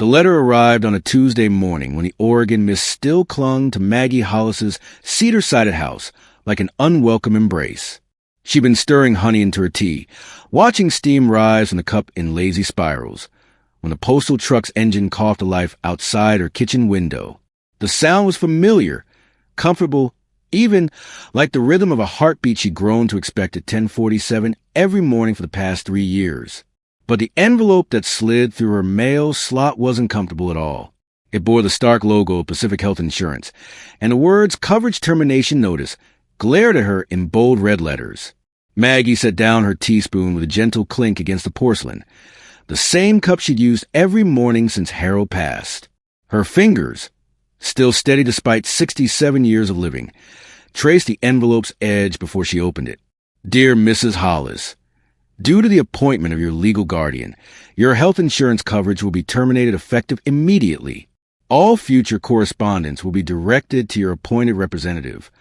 The letter arrived on a Tuesday morning when the Oregon mist still clung to Maggie Hollis's cedar-sided house like an unwelcome embrace. She'd been stirring honey into her tea, watching steam rise from the cup in lazy spirals, when the postal truck's engine coughed to life outside her kitchen window. The sound was familiar, comfortable, even like the rhythm of a heartbeat she'd grown to expect at 10:47 every morning for the past 3 years. But the envelope that slid through her mail slot wasn't comfortable at all. It bore the stark logo of Pacific Health Insurance, and the words Coverage Termination Notice glared at her in bold red letters. Maggie set down her teaspoon with a gentle clink against the porcelain, the same cup she'd used every morning since Harold passed. Her fingers, still steady despite 67 years of living, traced the envelope's edge before she opened it. Dear Mrs. Hollis, due to the appointment of your legal guardian, your health insurance coverage will be terminated effective immediately. All future correspondence will be directed to your appointed representative.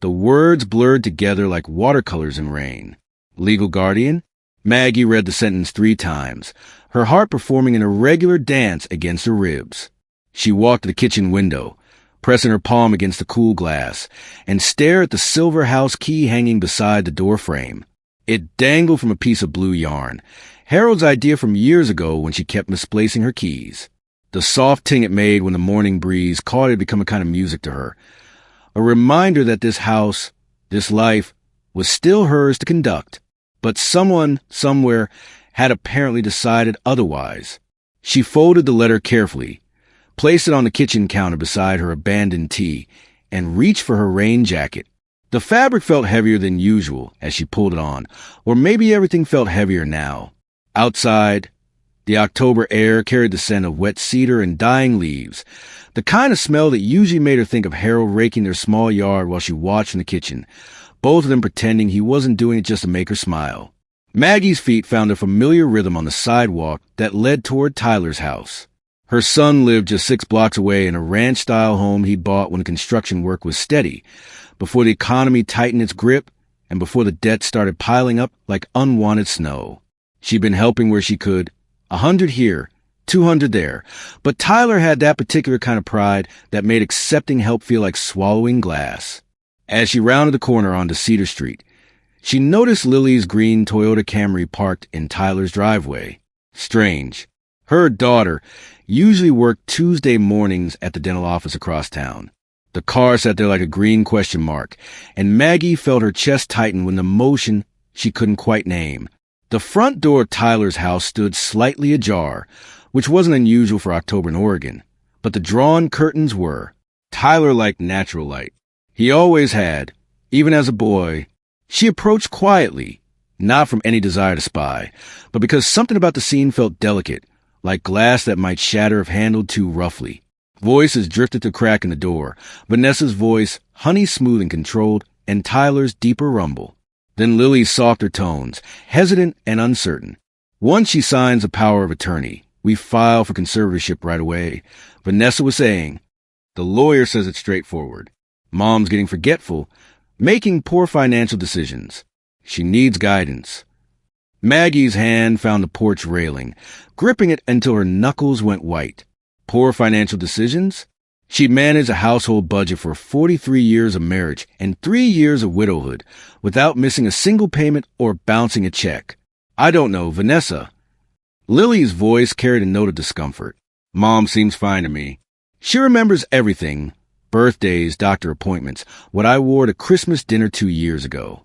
The words blurred together like watercolors in rain. Legal guardian? Maggie read the sentence 3 times, her heart performing an irregular dance against her ribs. She walked to the kitchen window, pressing her palm against the cool glass, and stared at the silver house key hanging beside the door frame. It dangled from a piece of blue yarn, Harold's idea from years ago when she kept misplacing her keys. The soft ting it made when the morning breeze caught it had become a kind of music to her, a reminder that this house, this life, was still hers to conduct. But someone, somewhere, had apparently decided otherwise. She folded the letter carefully, placed it on the kitchen counter beside her abandoned tea, and reached for her rain jacket. The fabric felt heavier than usual as she pulled it on, or maybe everything felt heavier now. Outside, the October air carried the scent of wet cedar and dying leaves, the kind of smell that usually made her think of Harold raking their small yard while she watched from the kitchen, both of them pretending he wasn't doing it just to make her smile. Maggie's feet found a familiar rhythm on the sidewalk that led toward Tyler's house. Her son lived just 6 blocks away in a ranch-style home he'd bought when the construction work was steady, before the economy tightened its grip and before the debt started piling up like unwanted snow. She'd been helping where she could, 100 here, 200 there, but Tyler had that particular kind of pride that made accepting help feel like swallowing glass. As she rounded the corner onto Cedar Street, she noticed Lily's green Toyota Camry parked in Tyler's driveway. Strange. Her daughter usually worked Tuesday mornings at the dental office across town. The car sat there like a green question mark, and Maggie felt her chest tighten with an emotion she couldn't quite name. The front door of Tyler's house stood slightly ajar, which wasn't unusual for October in Oregon, but the drawn curtains were. Tyler liked natural light. He always had, even as a boy. She approached quietly, not from any desire to spy, but because something about the scene felt delicate, like glass that might shatter if handled too roughly. Voices drifted to crack in the door, Vanessa's voice, honey-smooth and controlled, and Tyler's deeper rumble. Then Lily's softer tones, hesitant and uncertain. Once she signs a power of attorney, we file for conservatorship right away. Vanessa was saying, the lawyer says it's straightforward. Mom's getting forgetful, making poor financial decisions. She needs guidance. Maggie's hand found the porch railing, gripping it until her knuckles went white. Poor financial decisions? She'd managed a household budget for 43 years of marriage and 3 years of widowhood without missing a single payment or bouncing a check. I don't know, Vanessa. Lily's voice carried a note of discomfort. Mom seems fine to me. She remembers everything. Birthdays, doctor appointments, what I wore to Christmas dinner 2 years ago.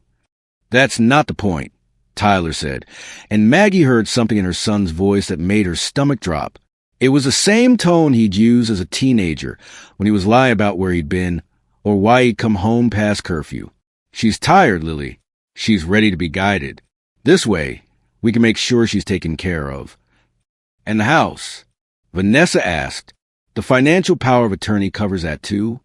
That's not the point, Tyler said, and Maggie heard something in her son's voice that made her stomach drop. It was the same tone he'd used as a teenager when he was lying about where he'd been or why he'd come home past curfew. She's tired, Lily. She's ready to be guided. This way, we can make sure she's taken care of. And the house? Vanessa asked. The financial power of attorney covers that too?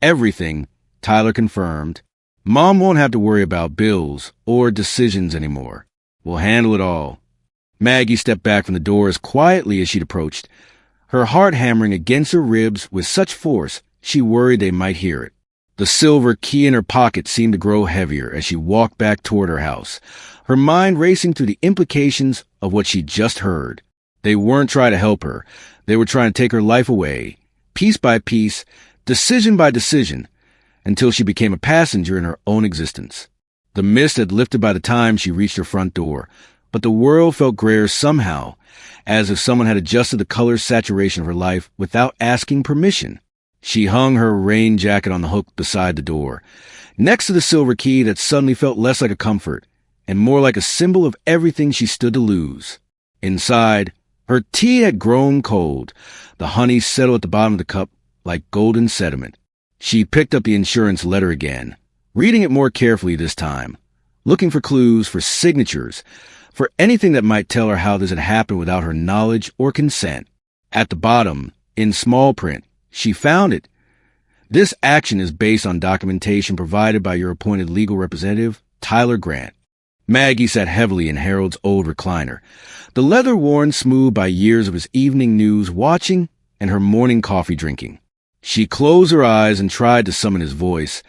Everything, Tyler confirmed. Mom won't have to worry about bills or decisions anymore. We'll handle it all. Maggie stepped back from the door as quietly as she'd approached, her heart hammering against her ribs with such force she worried they might hear it. The silver key in her pocket seemed to grow heavier as she walked back toward her house, her mind racing through the implications of what she'd just heard. They weren't trying to help her. They were trying to take her life away, piece by piece, decision by decision, until she became a passenger in her own existence. The mist had lifted by the time she reached her front door, but the world felt grayer somehow, as if someone had adjusted the color saturation of her life without asking permission. She hung her rain jacket on the hook beside the door, next to the silver key that suddenly felt less like a comfort and more like a symbol of everything she stood to lose. Inside, her tea had grown cold. The honey settled at the bottom of the cup like golden sediment. She picked up the insurance letter again, reading it more carefully this time, looking for clues, for signatures, for anything that might tell her how this had happened without her knowledge or consent. At the bottom, in small print, she found it. This action is based on documentation provided by your appointed legal representative, Tyler Grant. Maggie sat heavily in Harold's old recliner, the leather worn smooth by years of his evening news watching and her morning coffee drinking. She closed her eyes and tried to summon his voice,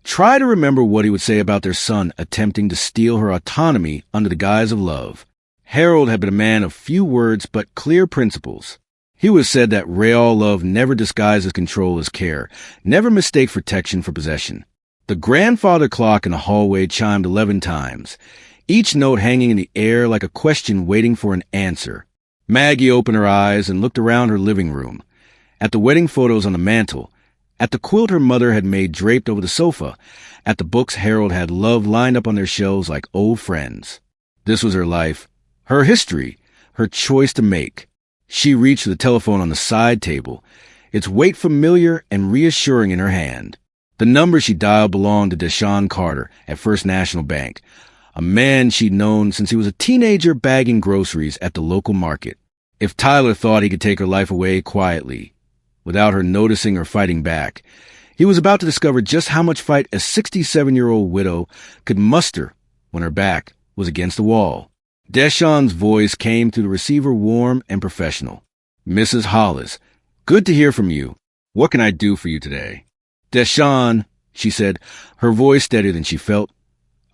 try to remember what he would say about their son attempting to steal her autonomy under the guise of love. Harold had been a man of few words but clear principles. He was said that real love never disguises control as care, never mistakes protection for possession. The grandfather clock in the hallway chimed 11 times, each note hanging in the air like a question waiting for an answer. Maggie opened her eyes and looked around her living room, at the wedding photos on the mantel, at the quilt her mother had made draped over the sofa, at the books Harold had loved lined up on their shelves like old friends. This was her life, her history, her choice to make. She reached for the telephone on the side table, its weight familiar and reassuring in her hand. The number she dialed belonged to Deshaun Carter at First National Bank, a man she'd known since he was a teenager bagging groceries at the local market. If Tyler thought he could take her life away quietly, without her noticing or fighting back, he was about to discover just how much fight a 67-year-old widow could muster when her back was against the wall. Deshaun's voice came through the receiver warm and professional. "Mrs. Hollis, good to hear from you. What can I do for you today?" "Deshaun," she said, her voice steadier than she felt,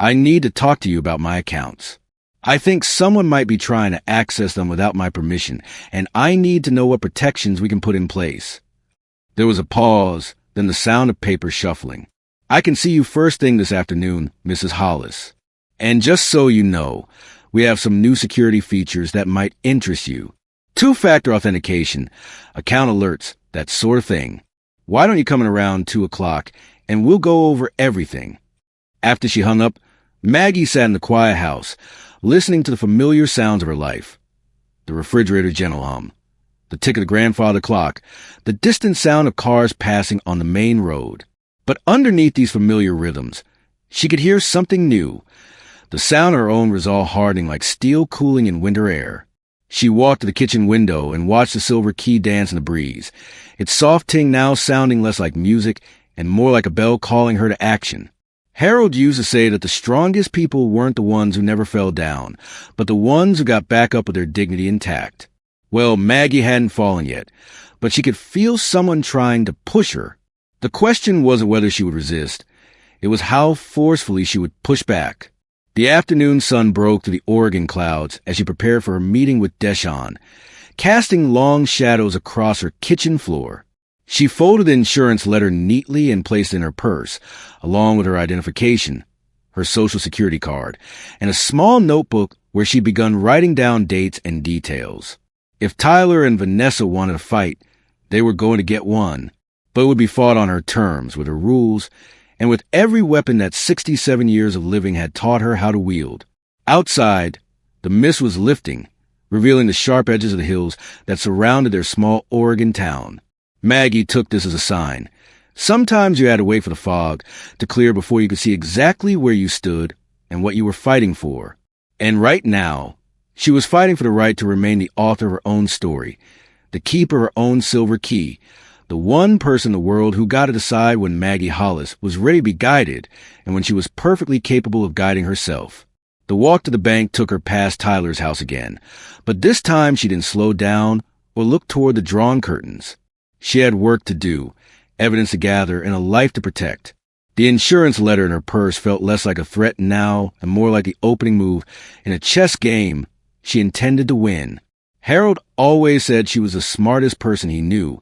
"I need to talk to you about my accounts. I think someone might be trying to access them without my permission, and I need to know what protections we can put in place." There was a pause, then the sound of paper shuffling. "I can see you first thing this afternoon, Mrs. Hollis. And just so you know, we have some new security features that might interest you. 2-factor authentication, account alerts, that sort of thing. Why don't you come in around 2 o'clock, and we'll go over everything." After she hung up, Maggie sat in the quiet house, listening to the familiar sounds of her life. The refrigerator gentle hum, the tick of the grandfather clock, the distant sound of cars passing on the main road. But underneath these familiar rhythms, she could hear something new, the sound of her own resolve hardening like steel cooling in winter air. She walked to the kitchen window and watched the silver key dance in the breeze, its soft ting now sounding less like music and more like a bell calling her to action. Harold used to say that the strongest people weren't the ones who never fell down, but the ones who got back up with their dignity intact. Well, Maggie hadn't fallen yet, but she could feel someone trying to push her. The question wasn't whether she would resist. It was how forcefully she would push back. The afternoon sun broke through the Oregon clouds as she prepared for her meeting with Deshaun, casting long shadows across her kitchen floor. She folded the insurance letter neatly and placed it in her purse, along with her identification, her social security card, and a small notebook where she'd begun writing down dates and details. If Tyler and Vanessa wanted a fight, they were going to get one, but it would be fought on her terms, with her rules, and with every weapon that 67 years of living had taught her how to wield. Outside, the mist was lifting, revealing the sharp edges of the hills that surrounded their small Oregon town. Maggie took this as a sign. Sometimes you had to wait for the fog to clear before you could see exactly where you stood and what you were fighting for. And right now, she was fighting for the right to remain the author of her own story, the keeper of her own silver key, the one person in the world who got to decide when Maggie Hollis was ready to be guided and when she was perfectly capable of guiding herself. The walk to the bank took her past Tyler's house again, but this time she didn't slow down or look toward the drawn curtains. She had work to do, evidence to gather, and a life to protect. The insurance letter in her purse felt less like a threat now and more like the opening move in a chess game she intended to win. Harold always said she was the smartest person he knew.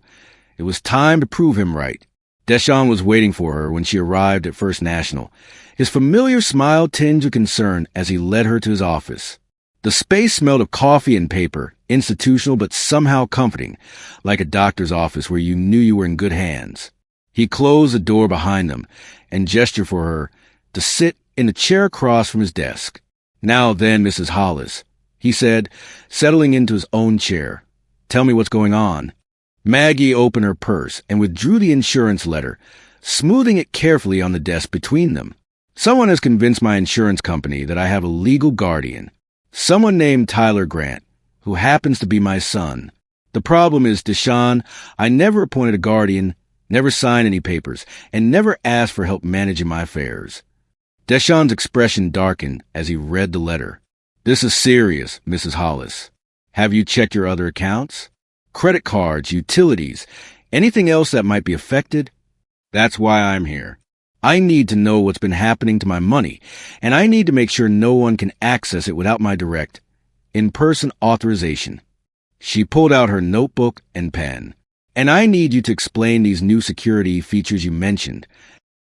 It was time to prove him right. Deshawn was waiting for her when she arrived at First National, his familiar smile tinged with concern as he led her to his office. The space smelled of coffee and paper, institutional but somehow comforting, like a doctor's office where you knew you were in good hands. He closed the door behind them and gestured for her to sit in the chair across from his desk. "Now then, Mrs. Hollis," he said, settling into his own chair. "Tell me what's going on." Maggie opened her purse and withdrew the insurance letter, smoothing it carefully on the desk between them. "Someone has convinced my insurance company that I have a legal guardian. Someone named Tyler Grant, who happens to be my son. The problem is, Deshawn, I never appointed a guardian, never signed any papers, and never asked for help managing my affairs." Deshawn's expression darkened as he read the letter. "This is serious, Mrs. Hollis. Have you checked your other accounts? Credit cards, utilities, anything else that might be affected? That's why I'm here. I need to know what's been happening to my money, and I need to make sure no one can access it without my direct, in-person authorization." She pulled out her notebook and pen. "And I need you to explain these new security features you mentioned."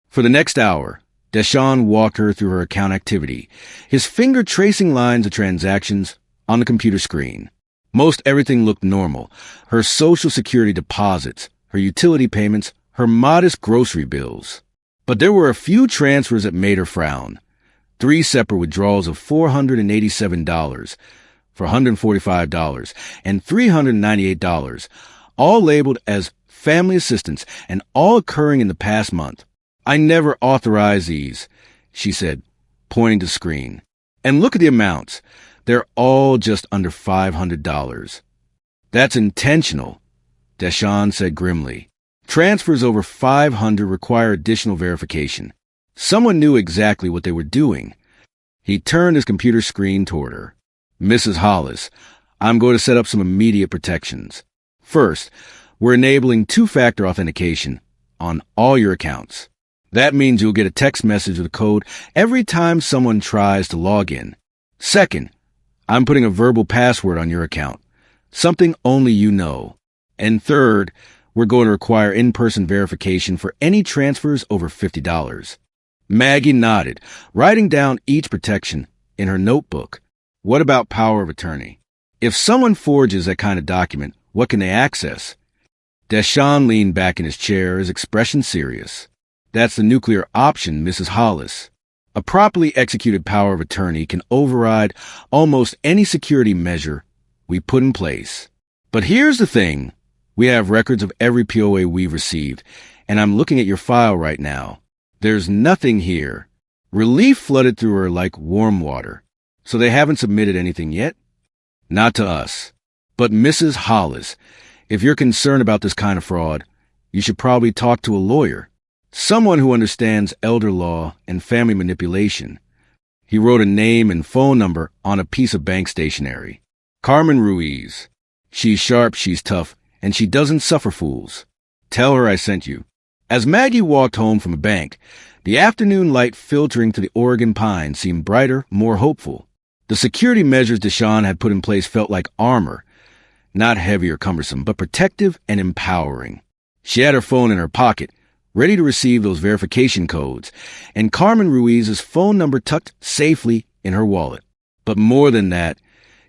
For the next hour, Deshawn walked her through her account activity, his finger tracing lines of transactions on the computer screen. Most everything looked normal. Her Social Security deposits, her utility payments, her modest grocery bills. But there were a few transfers that made her frown. 3 separate withdrawals of $487 for $145 and $398, all labeled as family assistance and all occurring in the past month. "I never authorized these," she said, pointing to the screen. "And look at the amounts. They're all just under $500. "That's intentional," Deshawn said grimly. "Transfers over $500 require additional verification. Someone knew exactly what they were doing." He turned his computer screen toward her. "Mrs. Hollis, I'm going to set up some immediate protections. First, we're enabling 2-factor authentication on all your accounts. That means you'll get a text message with a code every time someone tries to log in. Second, I'm putting a verbal password on your account, something only you know. And third, we're going to require in-person verification for any transfers over $50. Maggie nodded, writing down each protection in her notebook. "What about power of attorney? If someone forges that kind of document, what can they access?" Deshawn leaned back in his chair, his expression serious. "That's the nuclear option, Mrs. Hollis. A properly executed power of attorney can override almost any security measure we put in place. But here's the thing. We have records of every POA we've received, and I'm looking at your file right now. There's nothing here." Relief flooded through her like warm water. "So they haven't submitted anything yet?" "Not to us. But Mrs. Hollis, if you're concerned about this kind of fraud, you should probably talk to a lawyer. Someone who understands elder law and family manipulation." He wrote a name and phone number on a piece of bank stationery. "Carmen Ruiz. She's sharp, she's tough, and she doesn't suffer fools. Tell her I sent you." As Maggie walked home from the bank, the afternoon light filtering to the Oregon pines seemed brighter, more hopeful. The security measures Deshawn had put in place felt like armor, not heavy or cumbersome, but protective and empowering. She had her phone in her pocket, ready to receive those verification codes, and Carmen Ruiz's phone number tucked safely in her wallet. But more than that,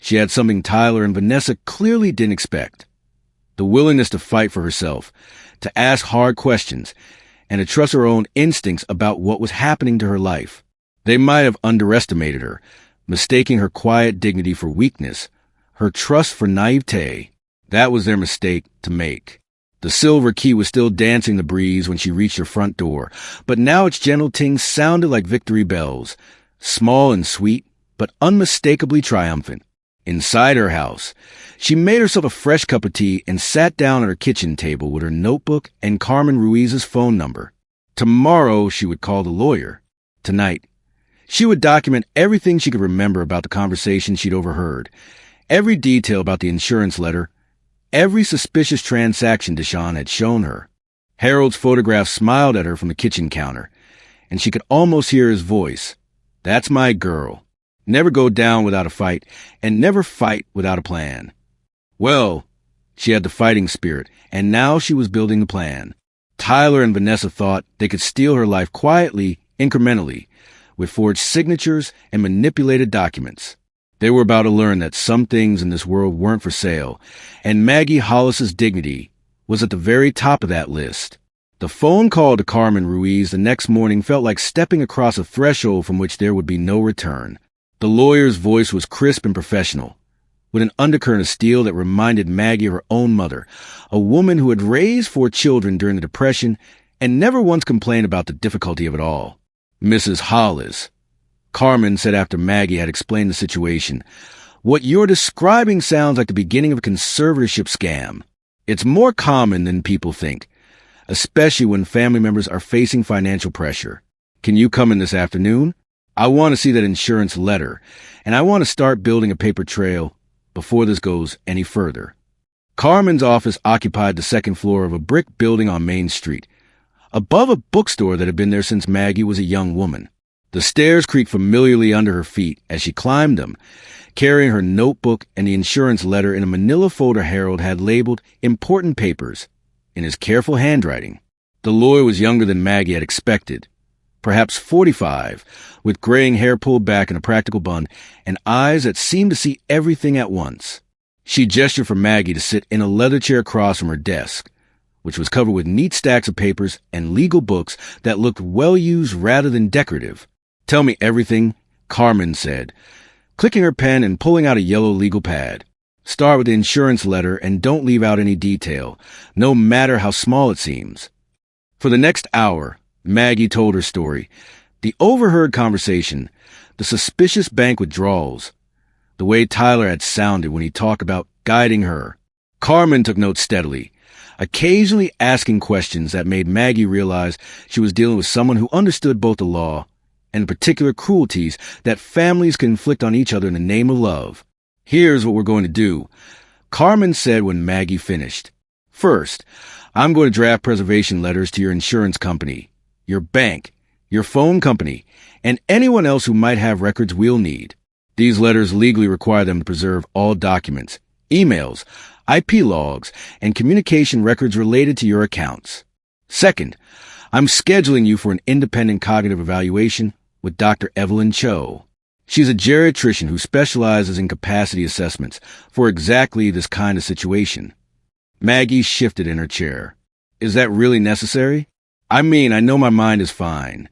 she had something Tyler and Vanessa clearly didn't expect. The willingness to fight for herself, to ask hard questions, and to trust her own instincts about what was happening to her life. They might have underestimated her, mistaking her quiet dignity for weakness, her trust for naivete. That was their mistake to make. The silver key was still dancing the breeze when she reached her front door, but now its gentle ting sounded like victory bells, small and sweet, but unmistakably triumphant. Inside her house, she made herself a fresh cup of tea and sat down at her kitchen table with her notebook and Carmen Ruiz's phone number. Tomorrow she would call the lawyer. Tonight, she would document everything she could remember about the conversation she'd overheard, every detail about the insurance letter, every suspicious transaction Deshawn had shown her. Harold's photograph smiled at her from the kitchen counter, and she could almost hear his voice. "That's my girl. Never go down without a fight, and never fight without a plan." Well, she had the fighting spirit, and now she was building the plan. Tyler and Vanessa thought they could steal her life quietly, incrementally, with forged signatures and manipulated documents. They were about to learn that some things in this world weren't for sale, and Maggie Hollis's dignity was at the very top of that list. The phone call to Carmen Ruiz the next morning felt like stepping across a threshold from which there would be no return. The lawyer's voice was crisp and professional, with an undercurrent of steel that reminded Maggie of her own mother, a woman who had raised 4 children during the Depression and never once complained about the difficulty of it all. "Mrs. Hollis," Carmen said after Maggie had explained the situation, "what you're describing sounds like the beginning of a conservatorship scam. It's more common than people think, especially when family members are facing financial pressure. Can you come in this afternoon? I want to see that insurance letter, and I want to start building a paper trail before this goes any further." Carmen's office occupied the second floor of a brick building on Main Street, above a bookstore that had been there since Maggie was a young woman. The stairs creaked familiarly under her feet as she climbed them, carrying her notebook and the insurance letter in a manila folder Harold had labeled "Important Papers" in his careful handwriting. The lawyer was younger than Maggie had expected, perhaps 45, with graying hair pulled back in a practical bun and eyes that seemed to see everything at once. She gestured for Maggie to sit in a leather chair across from her desk, which was covered with neat stacks of papers and legal books that looked well-used rather than decorative. "Tell me everything," Carmen said, clicking her pen and pulling out a yellow legal pad. "Start with the insurance letter and don't leave out any detail, no matter how small it seems." For the next hour, Maggie told her story. The overheard conversation, the suspicious bank withdrawals, the way Tyler had sounded when he talked about guiding her. Carmen took notes steadily, occasionally asking questions that made Maggie realize she was dealing with someone who understood both the law and the particular cruelties that families can inflict on each other in the name of love. "Here's what we're going to do," Carmen said when Maggie finished. "First, I'm going to draft preservation letters to your insurance company, your bank, your phone company, and anyone else who might have records we'll need. These letters legally require them to preserve all documents, emails, IP logs, and communication records related to your accounts. Second, I'm scheduling you for an independent cognitive evaluation with Dr. Evelyn Cho. She's a geriatrician who specializes in capacity assessments for exactly this kind of situation." Maggie shifted in her chair. "Is that really necessary? I mean, I know my mind is fine."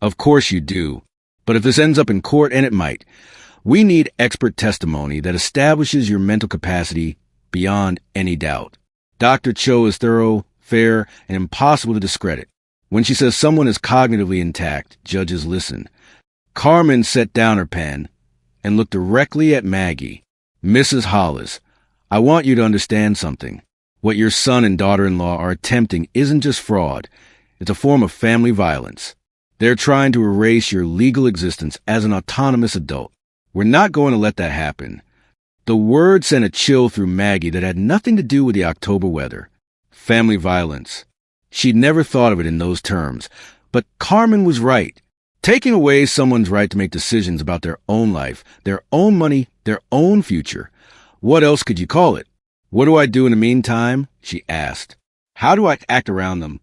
"Of course you do. But if this ends up in court, and it might, we need expert testimony that establishes your mental capacity beyond any doubt. Dr. Cho is thorough, fair, and impossible to discredit. When she says someone is cognitively intact, judges listen." Carmen set down her pen and looked directly at Maggie. "Mrs. Hollis, I want you to understand something. What your son and daughter-in-law are attempting isn't just fraud. It's a form of family violence. They're trying to erase your legal existence as an autonomous adult. We're not going to let that happen." The word sent a chill through Maggie that had nothing to do with the October weather. Family violence. She'd never thought of it in those terms, but Carmen was right. Taking away someone's right to make decisions about their own life, their own money, their own future. What else could you call it? "What do I do in the meantime?" she asked. "How do I act around them?"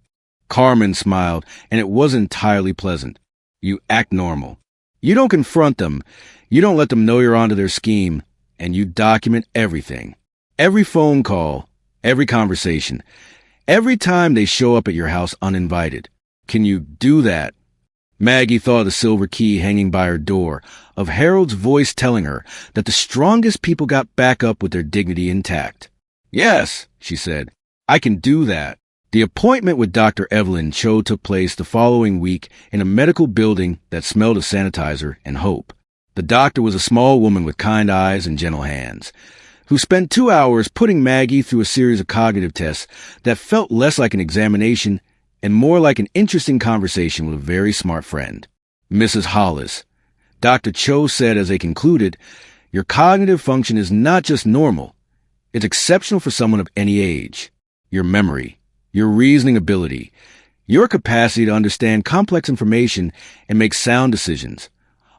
Carmen smiled, and it wasn't entirely pleasant. "You act normal. You don't confront them. You don't let them know you're onto their scheme, and you document everything. Every phone call, every conversation, every time they show up at your house uninvited. Can you do that?" Maggie thought of the silver key hanging by her door, of Harold's voice telling her that the strongest people got back up with their dignity intact. "Yes," she said, "I can do that." The appointment with Dr. Evelyn Cho took place the following week in a medical building that smelled of sanitizer and hope. The doctor was a small woman with kind eyes and gentle hands, who spent 2 hours putting Maggie through a series of cognitive tests that felt less like an examination and more like an interesting conversation with a very smart friend. "Mrs. Hollis," Dr. Cho said as they concluded, "your cognitive function is not just normal. It's exceptional for someone of any age. Your memory, your reasoning ability, your capacity to understand complex information and make sound decisions,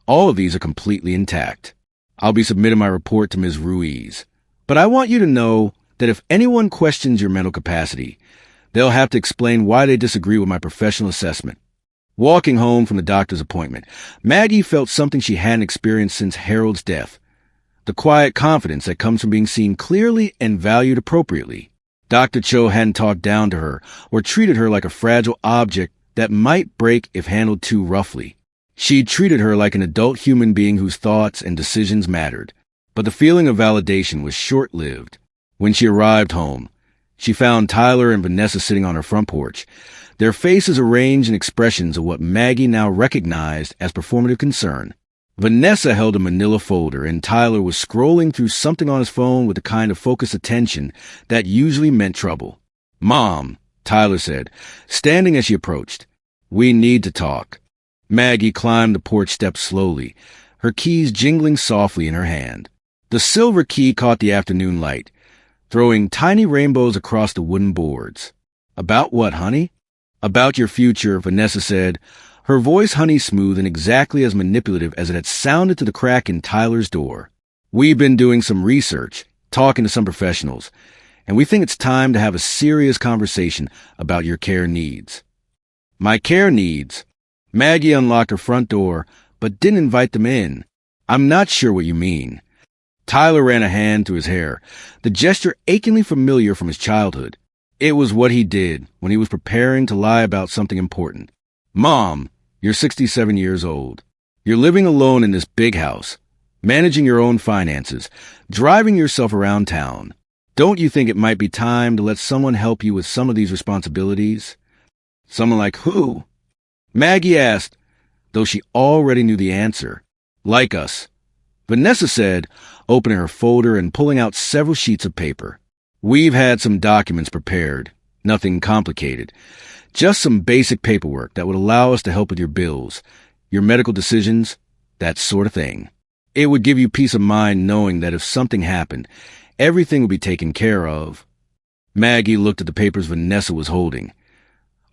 all of these are completely intact. I'll be submitting my report to Ms. Ruiz. But I want you to know that if anyone questions your mental capacity, they'll have to explain why they disagree with my professional assessment. Walking home from the doctor's appointment, Maggie felt something she hadn't experienced since Harold's death. The quiet confidence that comes from being seen clearly and valued appropriately. Dr. Cho hadn't talked down to her or treated her like a fragile object that might break if handled too roughly. She treated her like an adult human being whose thoughts and decisions mattered. But the feeling of validation was short-lived. When she arrived home, she found Tyler and Vanessa sitting on her front porch, their faces arranged in expressions of what Maggie now recognized as performative concern. Vanessa held a manila folder, and Tyler was scrolling through something on his phone with the kind of focused attention that usually meant trouble. "Mom," Tyler said, standing as she approached. "We need to talk." Maggie climbed the porch steps slowly, her keys jingling softly in her hand. The silver key caught the afternoon light, throwing tiny rainbows across the wooden boards. "About what, honey?" "About your future," Vanessa said, her voice honey-smooth and exactly as manipulative as it had sounded to the crack in Tyler's door. "We've been doing some research, talking to some professionals, and we think it's time to have a serious conversation about your care needs." "My care needs?" Maggie unlocked her front door, but didn't invite them in. "I'm not sure what you mean." Tyler ran a hand through his hair, the gesture achingly familiar from his childhood. It was what he did when he was preparing to lie about something important. "Mom, you're 67 years old. You're living alone in this big house, managing your own finances, driving yourself around town. Don't you think it might be time to let someone help you with some of these responsibilities?" "Someone like who?" Maggie asked, though she already knew the answer. "Like us," Vanessa said, opening her folder and pulling out several sheets of paper. "We've had some documents prepared, nothing complicated. Just some basic paperwork that would allow us to help with your bills, your medical decisions, that sort of thing. It would give you peace of mind knowing that if something happened, everything would be taken care of." Maggie looked at the papers Vanessa was holding.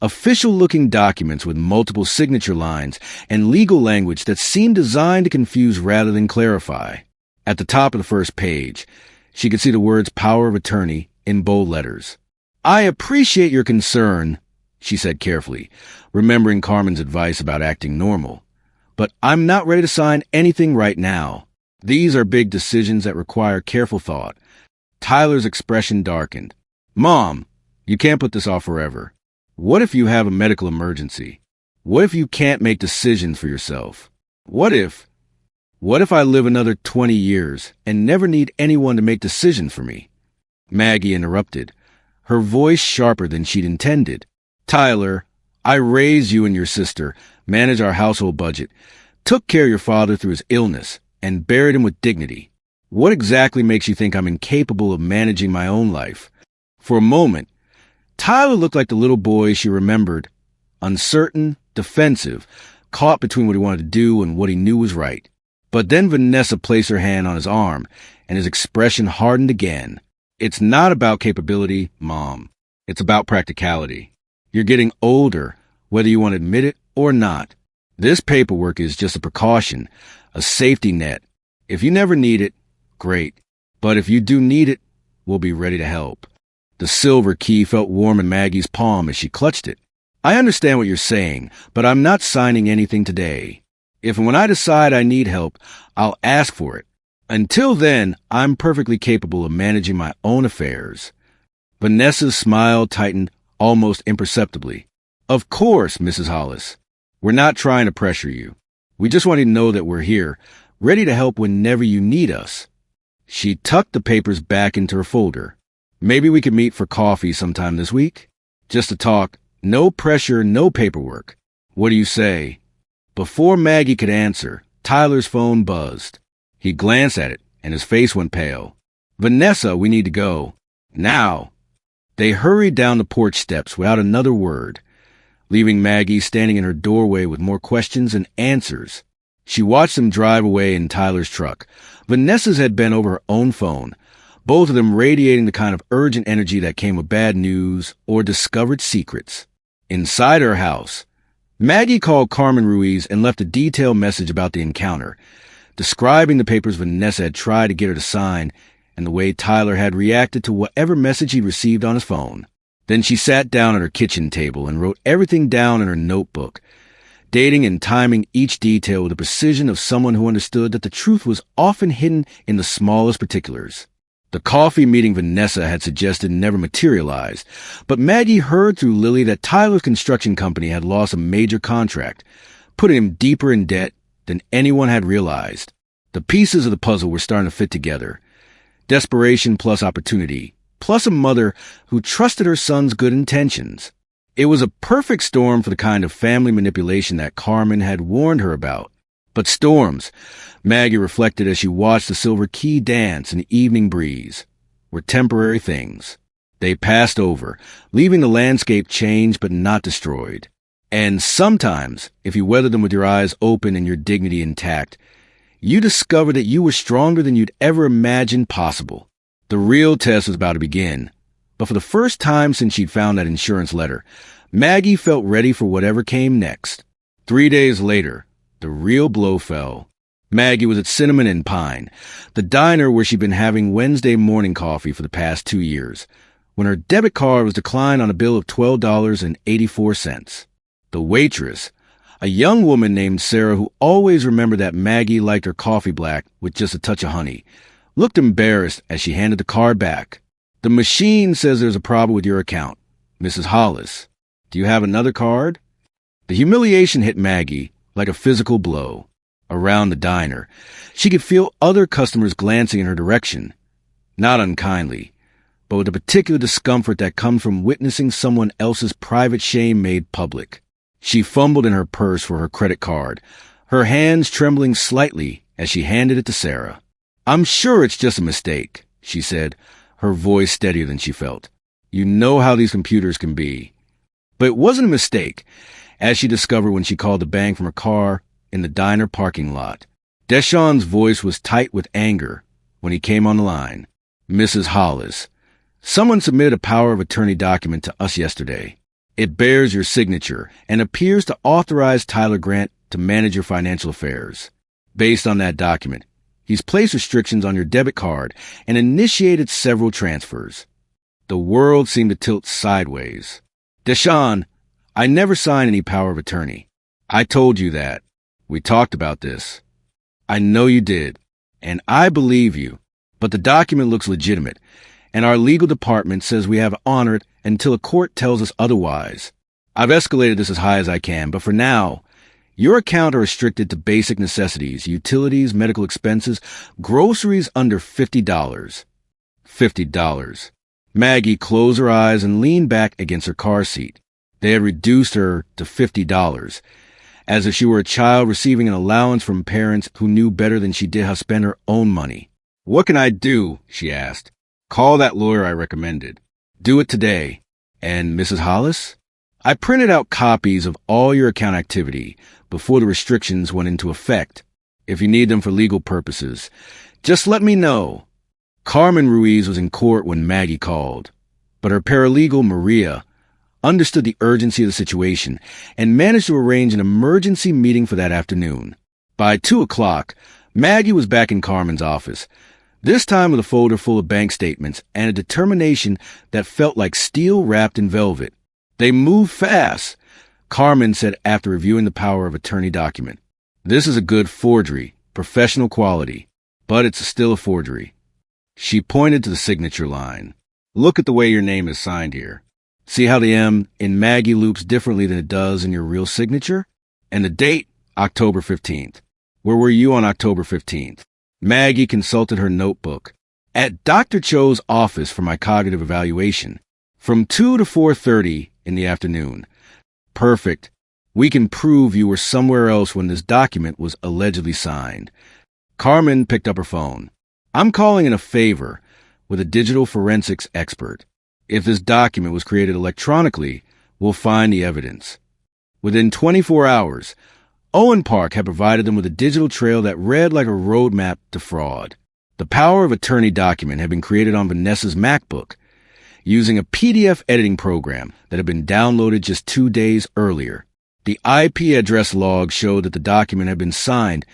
Official-looking documents with multiple signature lines and legal language that seemed designed to confuse rather than clarify. At the top of the first page, she could see the words "Power of Attorney" in bold letters. "I appreciate your concern," she said carefully, remembering Carmen's advice about acting normal. "But I'm not ready to sign anything right now. These are big decisions that require careful thought." Tyler's expression darkened. "Mom, you can't put this off forever. What if you have a medical emergency? What if you can't make decisions for yourself? What if I live another 20 years and never need anyone to make decisions for me?" Maggie interrupted, her voice sharper than she'd intended. "Tyler, I raised you and your sister, managed our household budget, took care of your father through his illness, and buried him with dignity. What exactly makes you think I'm incapable of managing my own life?" For a moment, Tyler looked like the little boy she remembered, uncertain, defensive, caught between what he wanted to do and what he knew was right. But then Vanessa placed her hand on his arm, and his expression hardened again. "It's not about capability, Mom. It's about practicality. You're getting older, whether you want to admit it or not. This paperwork is just a precaution, a safety net. If you never need it, great. But if you do need it, we'll be ready to help." The silver key felt warm in Maggie's palm as she clutched it. "I understand what you're saying, but I'm not signing anything today. If and when I decide I need help, I'll ask for it. Until then, I'm perfectly capable of managing my own affairs." Vanessa's smile tightened almost imperceptibly. "Of course, Mrs. Hollis. We're not trying to pressure you. We just want you to know that we're here, ready to help whenever you need us." She tucked the papers back into her folder. "Maybe we could meet for coffee sometime this week? Just to talk. No pressure, no paperwork. What do you say?" Before Maggie could answer, Tyler's phone buzzed. He glanced at it, and his face went pale. "Vanessa, we need to go. Now." They hurried down the porch steps without another word, leaving Maggie standing in her doorway with more questions than answers. She watched them drive away in Tyler's truck. Vanessa's had been over her own phone, both of them radiating the kind of urgent energy that came with bad news or discovered secrets. Inside her house, Maggie called Carmen Ruiz and left a detailed message about the encounter, describing the papers Vanessa had tried to get her to sign and the way Tyler had reacted to whatever message he received on his phone. Then she sat down at her kitchen table and wrote everything down in her notebook, dating and timing each detail with the precision of someone who understood that the truth was often hidden in the smallest particulars. The coffee meeting Vanessa had suggested never materialized, but Maggie heard through Lily that Tyler's construction company had lost a major contract, putting him deeper in debt than anyone had realized. The pieces of the puzzle were starting to fit together. Desperation plus opportunity, plus a mother who trusted her son's good intentions. It was a perfect storm for the kind of family manipulation that Carmen had warned her about. But storms, Maggie reflected as she watched the silver key dance in the evening breeze, were temporary things. They passed over, leaving the landscape changed but not destroyed. And sometimes, if you weather them with your eyes open and your dignity intact, you discover that you were stronger than you'd ever imagined possible. The real test was about to begin, but for the first time since she'd found that insurance letter, Maggie felt ready for whatever came next. 3 days later, the real blow fell. Maggie was at Cinnamon and Pine, the diner where she'd been having Wednesday morning coffee for the past 2 years, when her debit card was declined on a bill of $12.84. The waitress, a young woman named Sarah who always remembered that Maggie liked her coffee black with just a touch of honey, looked embarrassed as she handed the card back. "The machine says there's a problem with your account, Mrs. Hollis. Do you have another card?" The humiliation hit Maggie like a physical blow. Around the diner, she could feel other customers glancing in her direction, not unkindly, but with a particular discomfort that comes from witnessing someone else's private shame made public. She fumbled in her purse for her credit card, her hands trembling slightly as she handed it to Sarah. "I'm sure it's just a mistake," she said, her voice steadier than she felt. "You know how these computers can be." But it wasn't a mistake, as she discovered when she called the bank from her car in the diner parking lot. Deshawn's voice was tight with anger when he came on the line. "Mrs. Hollis, someone submitted a power of attorney document to us yesterday. It bears your signature and appears to authorize Tyler Grant to manage your financial affairs. Based on that document, he's placed restrictions on your debit card and initiated several transfers." The world seemed to tilt sideways. "Deshawn, I never signed any power of attorney. I told you that. We talked about this. I know you did, and I believe you, but the document looks legitimate, and our legal department says we have to honor it until a court tells us otherwise. I've escalated this as high as I can, but for now, your account are restricted to basic necessities, utilities, medical expenses, groceries under $50. $50. Maggie closed her eyes and leaned back against her car seat. They had reduced her to $50, as if she were a child receiving an allowance from parents who knew better than she did how to spend her own money. "What can I do?" she asked. "Call that lawyer I recommended. Do it today. And Mrs. Hollis? I printed out copies of all your account activity before the restrictions went into effect. If you need them for legal purposes, just let me know." Carmen Ruiz was in court when Maggie called, but her paralegal, Maria, understood the urgency of the situation and managed to arrange an emergency meeting for that afternoon. By 2 o'clock, Maggie was back in Carmen's office, this time with a folder full of bank statements and a determination that felt like steel wrapped in velvet. "They move fast," Carmen said after reviewing the power of attorney document. "This is a good forgery, professional quality, but it's still a forgery." She pointed to the signature line. "Look at the way your name is signed here. See how the M in Maggie loops differently than it does in your real signature? And the date, October 15th. Where were you on October 15th? Maggie consulted her notebook. "At Dr. Cho's office for my cognitive evaluation. From 2 to 4:30 in the afternoon." "Perfect. We can prove you were somewhere else when this document was allegedly signed." Carmen picked up her phone. "I'm calling in a favor with a digital forensics expert. If this document was created electronically, we'll find the evidence." Within 24 hours, Owen Park had provided them with a digital trail that read like a roadmap to fraud. The power of attorney document had been created on Vanessa's MacBook using a PDF editing program that had been downloaded just 2 days earlier. The IP address log showed that the document had been signed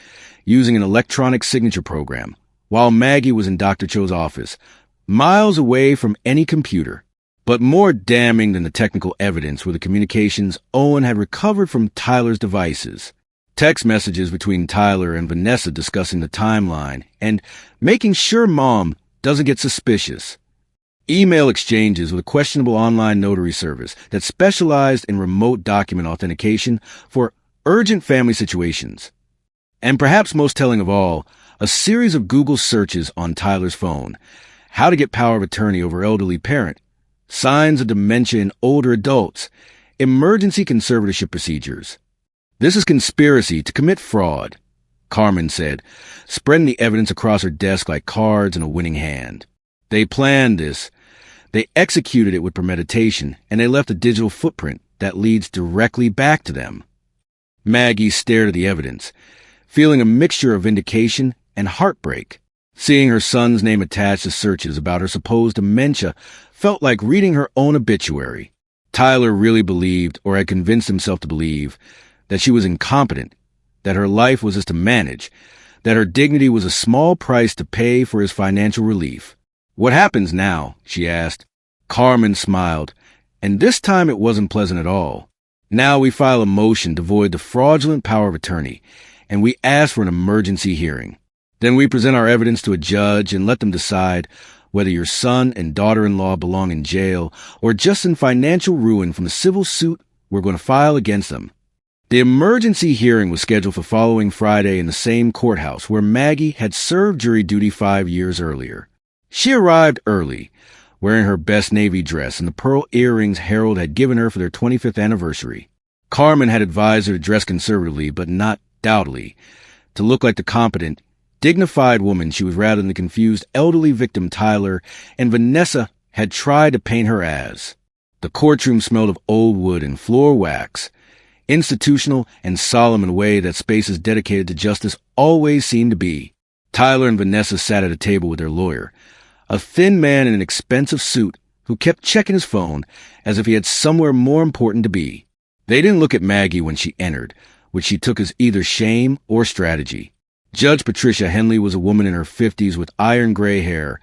using an electronic signature program, while Maggie was in Dr. Cho's office, miles away from any computer. But more damning than the technical evidence were the communications Owen had recovered from Tyler's devices. Text messages between Tyler and Vanessa discussing the timeline and making sure Mom doesn't get suspicious. Email exchanges with a questionable online notary service that specialized in remote document authentication for urgent family situations. And perhaps most telling of all, a series of Google searches on Tyler's phone. How to get power of attorney over elderly parent. Signs of dementia in older adults. Emergency conservatorship procedures. This is conspiracy to commit fraud, Carmen said, spreading the evidence across her desk like cards in a winning hand. They planned this. They executed it with premeditation, and they left a digital footprint that leads directly back to them. Maggie stared at the evidence, feeling a mixture of vindication and heartbreak. Seeing her son's name attached to searches about her supposed dementia felt like reading her own obituary. Tyler really believed, or had convinced himself to believe, that she was incompetent, that her life was just to manage, that her dignity was a small price to pay for his financial relief. "What happens now?" she asked. Carmen smiled, and this time it wasn't pleasant at all. "Now we file a motion to void the fraudulent power of attorney, and we ask for an emergency hearing. Then we present our evidence to a judge and let them decide whether your son and daughter-in-law belong in jail or just in financial ruin from the civil suit we're going to file against them." The emergency hearing was scheduled for following Friday in the same courthouse where Maggie had served jury duty 5 years earlier. She arrived early, wearing her best navy dress and the pearl earrings Harold had given her for their 25th anniversary. Carmen had advised her to dress conservatively, but not dowdily, to look like the competent, dignified woman she was rather than the confused elderly victim Tyler and Vanessa had tried to paint her as. The courtroom smelled of old wood and floor wax, institutional and solemn in a way that spaces dedicated to justice always seemed to be. Tyler and Vanessa sat at a table with their lawyer, a thin man in an expensive suit who kept checking his phone as if he had somewhere more important to be. They didn't look at Maggie when she entered, which she took as either shame or strategy. Judge Patricia Henley was a woman in her 50s with iron gray hair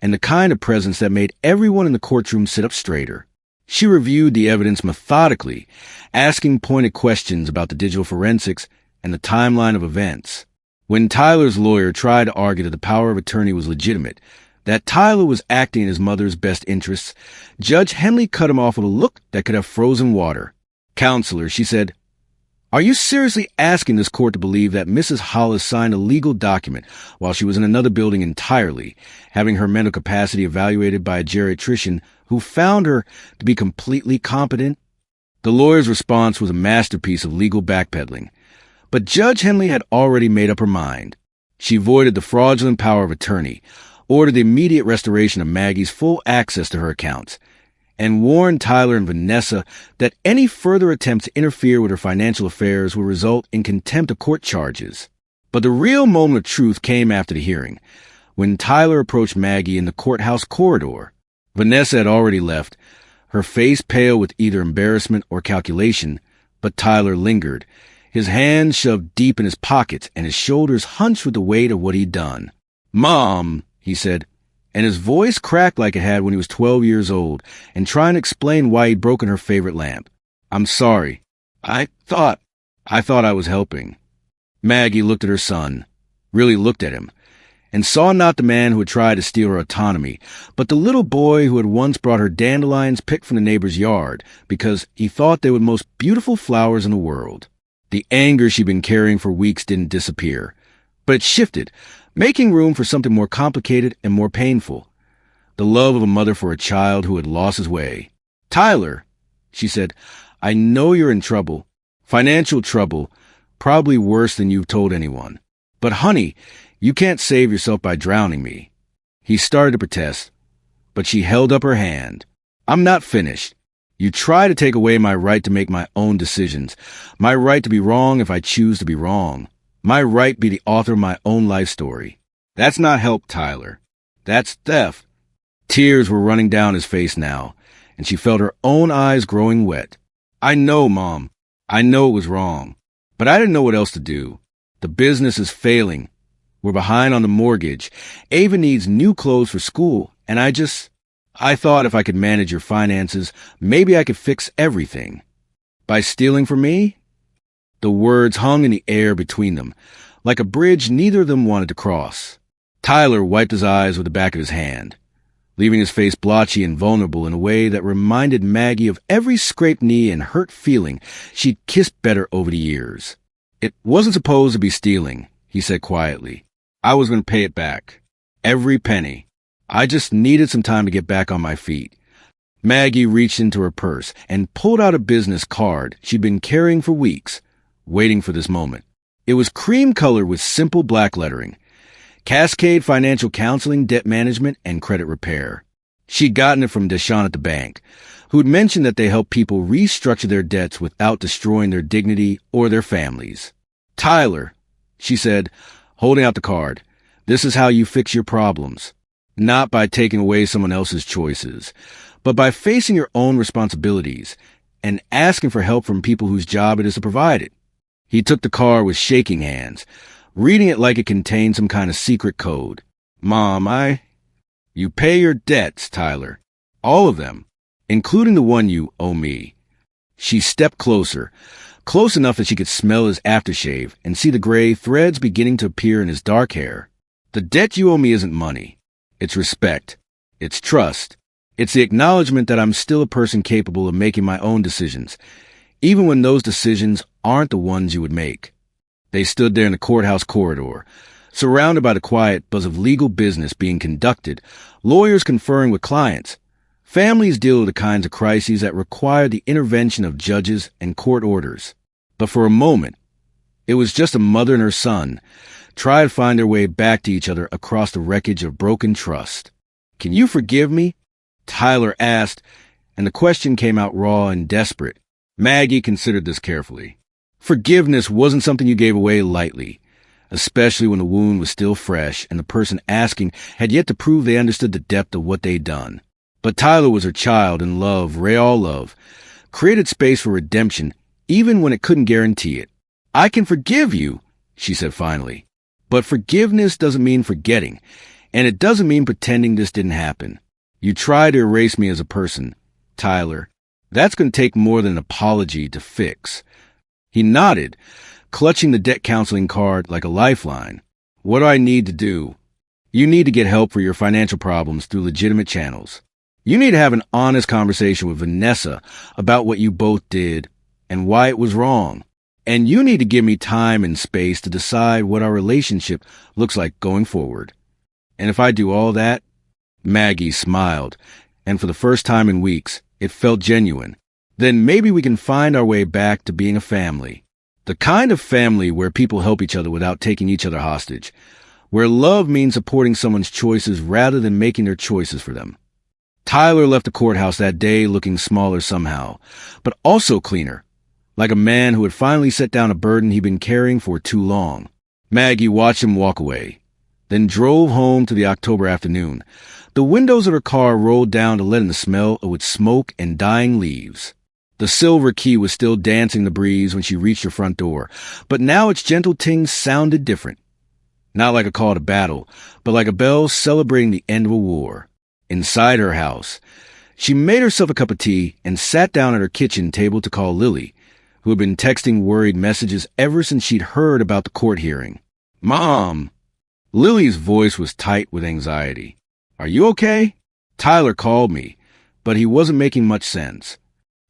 and the kind of presence that made everyone in the courtroom sit up straighter. She reviewed the evidence methodically, asking pointed questions about the digital forensics and the timeline of events. When Tyler's lawyer tried to argue that the power of attorney was legitimate, that Tyler was acting in his mother's best interests, Judge Henley cut him off with a look that could have frozen water. "Counselor," she said, "are you seriously asking this court to believe that Mrs. Hollis signed a legal document while she was in another building entirely, having her mental capacity evaluated by a geriatrician who found her to be completely competent?" The lawyer's response was a masterpiece of legal backpedaling. But Judge Henley had already made up her mind. She voided the fraudulent power of attorney, ordered the immediate restoration of Maggie's full access to her accounts, and warned Tyler and Vanessa that any further attempts to interfere with her financial affairs would result in contempt of court charges. But the real moment of truth came after the hearing, when Tyler approached Maggie in the courthouse corridor. Vanessa had already left, her face pale with either embarrassment or calculation, but Tyler lingered, his hands shoved deep in his pockets and his shoulders hunched with the weight of what he'd done. "Mom," he said, and his voice cracked like it had when he was 12 years old and trying to explain why he'd broken her favorite lamp. "I'm sorry. I thought I was helping." Maggie looked at her son, really looked at him, and saw not the man who had tried to steal her autonomy, but the little boy who had once brought her dandelions picked from the neighbor's yard because he thought they were the most beautiful flowers in the world. The anger she'd been carrying for weeks didn't disappear, but it shifted, making room for something more complicated and more painful. The love of a mother for a child who had lost his way. "Tyler," she said, "I know you're in trouble. Financial trouble, probably worse than you've told anyone. But honey, you can't save yourself by drowning me." He started to protest, but she held up her hand. "I'm not finished. You try to take away my right to make my own decisions, my right to be wrong if I choose to be wrong, my right to be the author of my own life story. That's not help, Tyler. That's theft." Tears were running down his face now, and she felt her own eyes growing wet. "I know, Mom. I know it was wrong, but I didn't know what else to do. The business is failing. We're behind on the mortgage. Ava needs new clothes for school, and I thought if I could manage your finances, maybe I could fix everything. By stealing from me?" The words hung in the air between them, like a bridge neither of them wanted to cross. Tyler wiped his eyes with the back of his hand, leaving his face blotchy and vulnerable in a way that reminded Maggie of every scraped knee and hurt feeling she'd kissed better over the years. "It wasn't supposed to be stealing," he said quietly. "I was going to pay it back. Every penny. I just needed some time to get back on my feet." Maggie reached into her purse and pulled out a business card she'd been carrying for weeks, waiting for this moment. It was cream-colored with simple black lettering: Cascade Financial Counseling, Debt Management, and Credit Repair. She'd gotten it from Deshaun at the bank, who'd mentioned that they help people restructure their debts without destroying their dignity or their families. "Tyler," she said, holding out the card, "this is how you fix your problems. Not by taking away someone else's choices, but by facing your own responsibilities and asking for help from people whose job it is to provide it." He took the card with shaking hands, reading it like it contained some kind of secret code. "Mom, You pay your debts, Tyler. All of them, including the one you owe me." She stepped closer, close enough that she could smell his aftershave and see the gray threads beginning to appear in his dark hair. "The debt you owe me isn't money. It's respect. It's trust. It's the acknowledgement that I'm still a person capable of making my own decisions, even when those decisions aren't the ones you would make." They stood there in the courthouse corridor, surrounded by the quiet buzz of legal business being conducted, lawyers conferring with clients. Families deal with the kinds of crises that require the intervention of judges and court orders. But for a moment, it was just a mother and her son try to find their way back to each other across the wreckage of broken trust. "Can you forgive me?" Tyler asked, and the question came out raw and desperate. Maggie considered this carefully. Forgiveness wasn't something you gave away lightly, especially when the wound was still fresh and the person asking had yet to prove they understood the depth of what they'd done. But Tyler was her child, and love, real love, created space for redemption even when it couldn't guarantee it. "I can forgive you," she said finally. "But forgiveness doesn't mean forgetting, and it doesn't mean pretending this didn't happen. You try to erase me as a person, Tyler. That's going to take more than an apology to fix." He nodded, clutching the debt counseling card like a lifeline. "What do I need to do?" "You need to get help for your financial problems through legitimate channels. You need to have an honest conversation with Vanessa about what you both did and why it was wrong. And you need to give me time and space to decide what our relationship looks like going forward. And if I do all that..." Maggie smiled, and for the first time in weeks, it felt genuine. "Then maybe we can find our way back to being a family. The kind of family where people help each other without taking each other hostage, where love means supporting someone's choices rather than making their choices for them." Tyler left the courthouse that day looking smaller somehow, but also cleaner, like a man who had finally set down a burden he'd been carrying for too long. Maggie watched him walk away, then drove home to the October afternoon. The windows of her car rolled down to let in the smell of its smoke and dying leaves. The silver key was still dancing the breeze when she reached her front door, but now its gentle ting sounded different. Not like a call to battle, but like a bell celebrating the end of a war. Inside her house, she made herself a cup of tea and sat down at her kitchen table to call Lily, who had been texting worried messages ever since she'd heard about the court hearing. "Mom!" Lily's voice was tight with anxiety. "Are you okay?" Tyler called me, but he wasn't making much sense.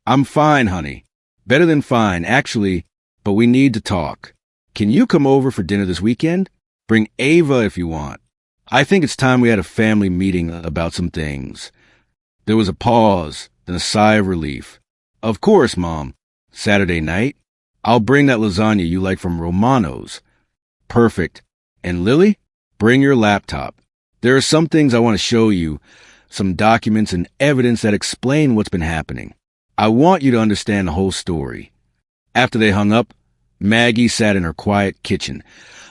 "I'm fine, honey. Better than fine, actually, but we need to talk. Can you come over for dinner this weekend? Bring Ava if you want. I think it's time we had a family meeting about some things." There was a pause, then a sigh of relief. "Of course, Mom. Saturday night? I'll bring that lasagna you like from Romano's." "Perfect. And Lily, bring your laptop. There are some things I want to show you, some documents and evidence that explain what's been happening. I want you to understand the whole story." After they hung up, Maggie sat in her quiet kitchen,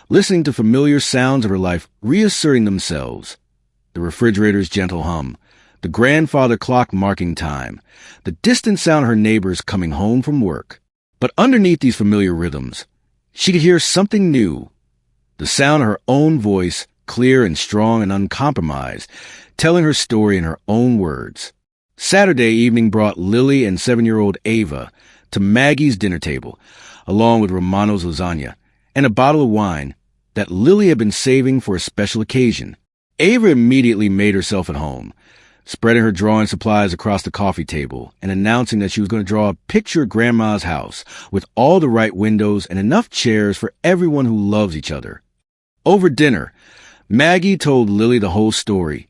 listening to familiar sounds of her life reasserting themselves. The refrigerator's gentle hum, the grandfather clock marking time, the distant sound of her neighbors coming home from work. But underneath these familiar rhythms, she could hear something new, The sound of her own voice, clear and strong and uncompromised, telling her story in her own words. Saturday evening brought Lily and 7-year-old Ava to Maggie's dinner table, along with Romano's lasagna and a bottle of wine that Lily had been saving for a special occasion. Ava immediately made herself at home, spreading her drawing supplies across the coffee table and announcing that she was going to draw a picture of Grandma's house with all the right windows and enough chairs for everyone who loves each other. Over dinner, Maggie told Lily the whole story.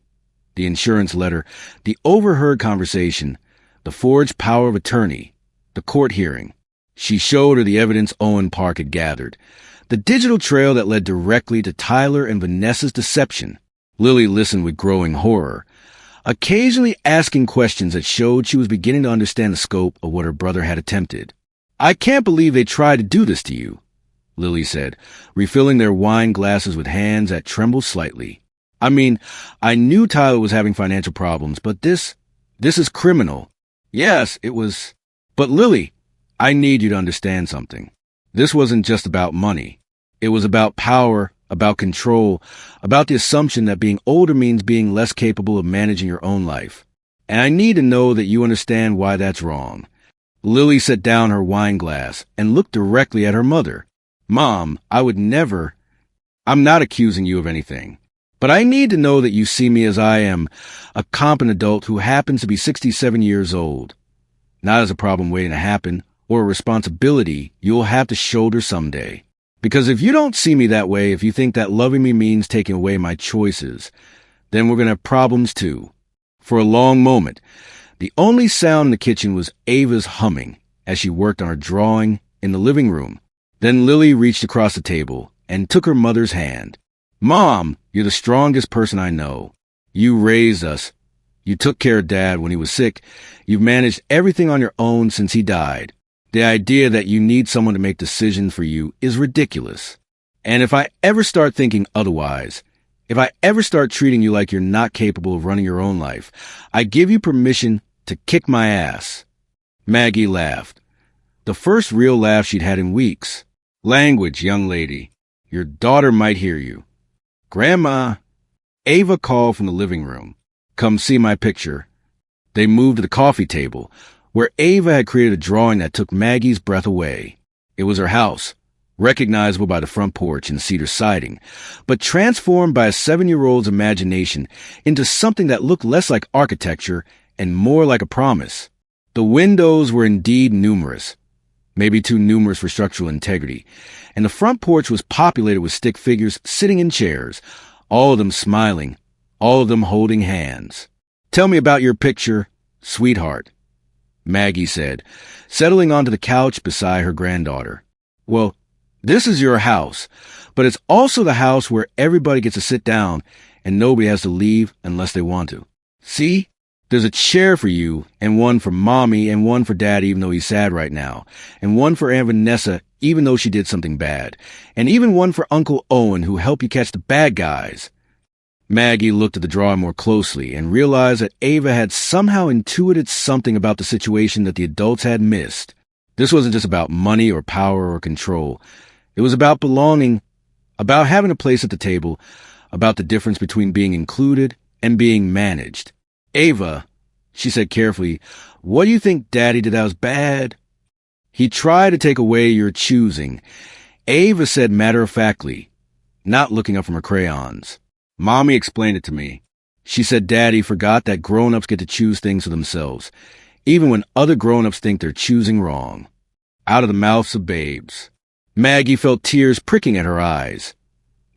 The insurance letter, the overheard conversation, the forged power of attorney, the court hearing. She showed her the evidence Owen Park had gathered, the digital trail that led directly to Tyler and Vanessa's deception. Lily listened with growing horror, occasionally asking questions that showed she was beginning to understand the scope of what her brother had attempted. "I can't believe they tried to do this to you," Lily said, refilling their wine glasses with hands that trembled slightly. "I mean, I knew Tyler was having financial problems, but this is criminal." "Yes, it was. But Lily, I need you to understand something. This wasn't just about money. It was about power, about control, about the assumption that being older means being less capable of managing your own life. And I need to know that you understand why that's wrong." Lily set down her wine glass and looked directly at her mother. "Mom, I would never. I'm not accusing you of anything. But I need to know that you see me as I am, a competent adult who happens to be 67 years old. Not as a problem waiting to happen, or a responsibility you'll have to shoulder someday. Because if you don't see me that way, if you think that loving me means taking away my choices, then we're going to have problems too." For a long moment, the only sound in the kitchen was Ava's humming as she worked on her drawing in the living room. Then Lily reached across the table and took her mother's hand. "Mom, you're the strongest person I know. You raised us. You took care of Dad when he was sick. You've managed everything on your own since he died. The idea that you need someone to make decisions for you is ridiculous. And if I ever start thinking otherwise, if I ever start treating you like you're not capable of running your own life, I give you permission to kick my ass." Maggie laughed. The first real laugh she'd had in weeks. "Language, young lady. Your daughter might hear you." "Grandma," Ava called from the living room. "Come see my picture." They moved to the coffee table, where Ava had created a drawing that took Maggie's breath away. It was her house, recognizable by the front porch and cedar siding, but transformed by a 7-year-old's imagination into something that looked less like architecture and more like a promise. The windows were indeed numerous, maybe too numerous for structural integrity, and the front porch was populated with stick figures sitting in chairs, all of them smiling, all of them holding hands. "Tell me about your picture, sweetheart," Maggie said, settling onto the couch beside her granddaughter. "Well, this is your house, but it's also the house where everybody gets to sit down and nobody has to leave unless they want to. See? There's a chair for you, and one for Mommy, and one for Dad even though he's sad right now, and one for Aunt Vanessa even though she did something bad, and even one for Uncle Owen who helped you catch the bad guys." Maggie looked at the drawing more closely and realized that Ava had somehow intuited something about the situation that the adults had missed. This wasn't just about money or power or control. It was about belonging, about having a place at the table, about the difference between being included and being managed. "Ava," she said carefully, "what do you think Daddy did that was bad?" "He tried to take away your choosing," Ava said matter-of-factly, not looking up from her crayons. "Mommy explained it to me. She said Daddy forgot that grown-ups get to choose things for themselves, even when other grown-ups think they're choosing wrong." Out of the mouths of babes. Maggie felt tears pricking at her eyes.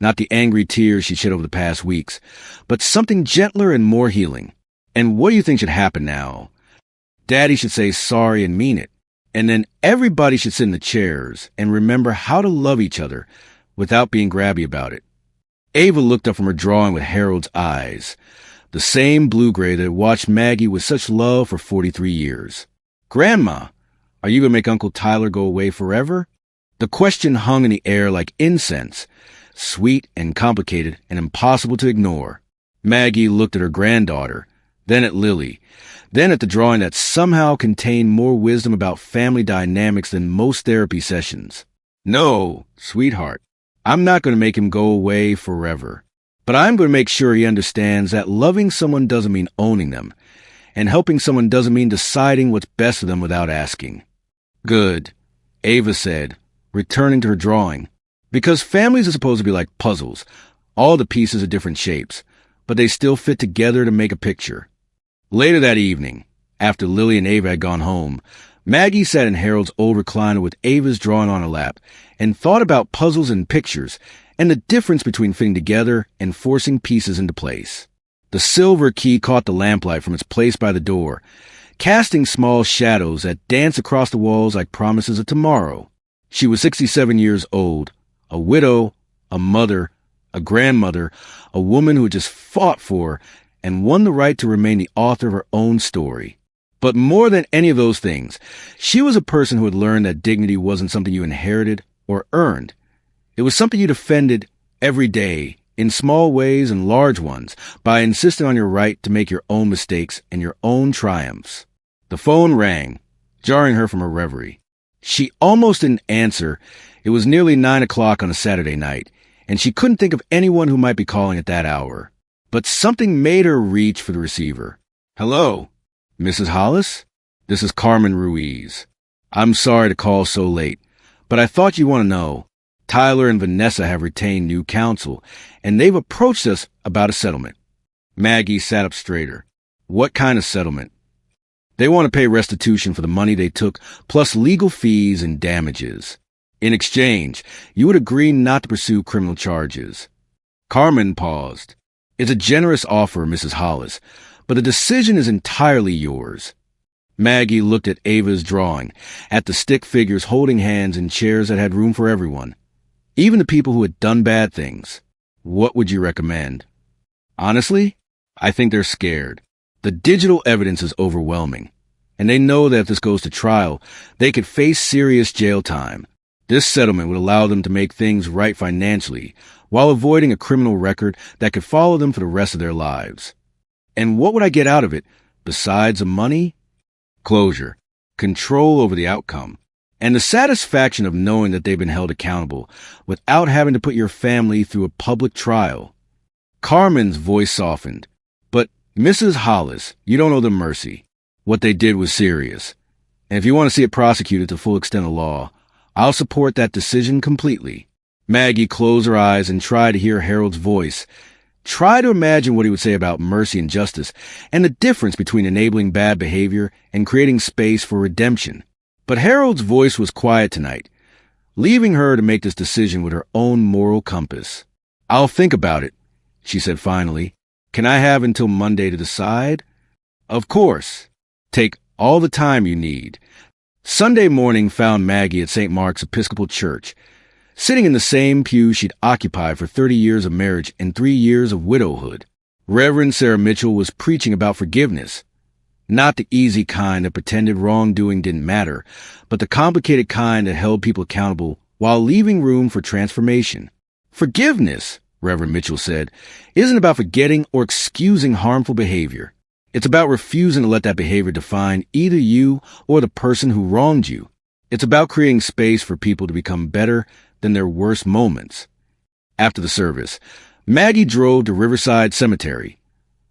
Not the angry tears she shed over the past weeks, but something gentler and more healing. "And what do you think should happen now? Daddy should say sorry and mean it. And then everybody should sit in the chairs and remember how to love each other without being grabby about it." Ava looked up from her drawing with Harold's eyes, the same blue-gray that had watched Maggie with such love for 43 years. "Grandma, are you going to make Uncle Tyler go away forever?" The question hung in the air like incense, sweet and complicated and impossible to ignore. Maggie looked at her granddaughter, then at Lily, then at the drawing that somehow contained more wisdom about family dynamics than most therapy sessions. "No, sweetheart, I'm not going to make him go away forever. But I'm going to make sure he understands that loving someone doesn't mean owning them, and helping someone doesn't mean deciding what's best for them without asking. Good, Ava said, returning to her drawing. Because families are supposed to be like puzzles. All the pieces are different shapes, but they still fit together to make a picture. Later that evening, after Lily and Ava had gone home, Maggie sat in Harold's old recliner with Ava's drawing on her lap and thought about puzzles and pictures and the difference between fitting together and forcing pieces into place. The silver key caught the lamplight from its place by the door, casting small shadows that danced across the walls like promises of tomorrow. She was 67 years old, a widow, a mother, a grandmother, a woman who had just fought for and won the right to remain the author of her own story. But more than any of those things, she was a person who had learned that dignity wasn't something you inherited or earned. It was something you defended every day, in small ways and large ones, by insisting on your right to make your own mistakes and your own triumphs. The phone rang, jarring her from her reverie. She almost didn't answer. It was nearly 9 o'clock on a Saturday night, and she couldn't think of anyone who might be calling at that hour. But something made her reach for the receiver. Hello? Mrs. Hollis? This is Carmen Ruiz. I'm sorry to call so late, but I thought you'd want to know. Tyler and Vanessa have retained new counsel, and they've approached us about a settlement. Maggie sat up straighter. What kind of settlement? They want to pay restitution for the money they took, plus legal fees and damages. In exchange, you would agree not to pursue criminal charges. Carmen paused. It's a generous offer, Mrs. Hollis, but the decision is entirely yours. Maggie looked at Ava's drawing, at the stick figures holding hands in chairs that had room for everyone, even the people who had done bad things. What would you recommend? Honestly, I think they're scared. The digital evidence is overwhelming, and they know that if this goes to trial, they could face serious jail time. This settlement would allow them to make things right financially, while avoiding a criminal record that could follow them for the rest of their lives. And what would I get out of it, besides the money? Closure, control over the outcome, and the satisfaction of knowing that they've been held accountable without having to put your family through a public trial. Carmen's voice softened. But, Mrs. Hollis, you don't owe them mercy. What they did was serious. And if you want to see it prosecuted to the full extent of law, I'll support that decision completely. Maggie closed her eyes and tried to hear Harold's voice. Try to imagine what he would say about mercy and justice and the difference between enabling bad behavior and creating space for redemption. But Harold's voice was quiet tonight, leaving her to make this decision with her own moral compass. I'll think about it, she said finally. Can I have until Monday to decide? Of course. Take all the time you need. Sunday morning found Maggie at St. Mark's Episcopal Church, sitting in the same pew she'd occupied for 30 years of marriage and 3 years of widowhood. Reverend Sarah Mitchell was preaching about forgiveness. Not the easy kind that pretended wrongdoing didn't matter, but the complicated kind that held people accountable while leaving room for transformation. Forgiveness, Reverend Mitchell said, isn't about forgetting or excusing harmful behavior. It's about refusing to let that behavior define either you or the person who wronged you. It's about creating space for people to become better than their worst moments. After the service, Maggie drove to Riverside Cemetery,